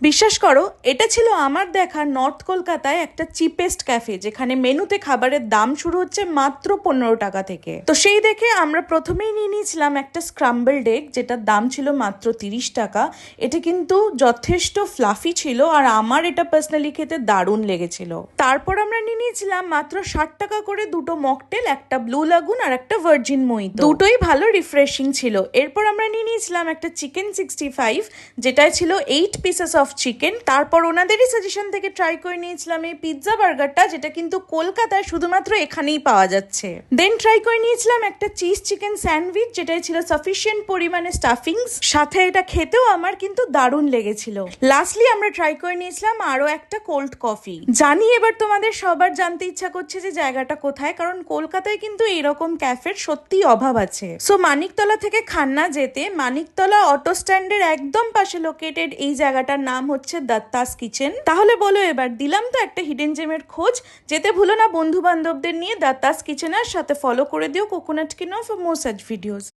বিশ্বাস করো, এটা ছিল আমার দেখা নর্থ কলকাতায় একটা চিপেস্ট ক্যাফে, যেখানে মেনুতে খাবারের দাম শুরু হচ্ছে মাত্র 15 টাকা থেকে। তো সেই দেখে আমরা প্রথমেই নিয়ে নিয়েছিলাম একটা স্ক্রাম্বলড এগ, যেটার দাম ছিল মাত্র 30 টাকা। এটা কিন্তু যথেষ্ট ফ্লাফি ছিল আর আমার এটা পার্সোনালি খেতে দারুণ লেগেছিল। তারপর আমরা নিয়ে নিয়েছিলাম মাত্র 60 টাকা করে দুটো মকটেল, একটা ব্লু লাগুন আর একটা ভার্জিন মোহিতো। দুটোই ভালো রিফ্রেশিং ছিল। এরপর আমরা নিয়ে নিয়েছিলাম একটা চিকেন 65, যেটায় ছিল 8 পিসেস অফ চিকেন। তারপর ওনাদেরই সাজেশন থেকে ট্রাই করে নিয়েছিলাম এই পিৎজা বার্গারটা, যেটা কিন্তু কলকাতায় শুধুমাত্র এখানেই পাওয়া যাচ্ছে। দেন ট্রাই করে নিয়েছিলাম একটা চিজ চিকেন স্যান্ডউইচ, যেটাই ছিল সাফিসিয়েন্ট পরিমাণে স্টাফিংস, সাথে এটা খেতেও আমার কিন্তু দারুণ লেগেছিল। লাস্টলি আমরা ট্রাই করে নিয়েছিলাম আরো একটা কোল্ড কফি। জানি এবার তোমাদের সবার জানতে ইচ্ছা করছে যে জায়গাটা কোথায়, কারণ কলকাতায় কিন্তু এরকম ক্যাফের সত্যি অভাব আছে। সো মানিকতলা থেকে খান্না যেতে মানিকতলা অটো স্ট্যান্ডের একদম পাশে লোকেটেড এই জায়গাটার নাম হচ্ছে দত্তাস কিচেন। তাহলে বলো, এবার দিলাম তো একটা হিডেন জেমের খোঁজ। যেতে ভুলো না বন্ধু বান্ধবদের নিয়ে দত্তাস কিচেনের সাথে ফলো করে দিও কোকোনাট কিনো ফর মোর সাচ ভিডিওস।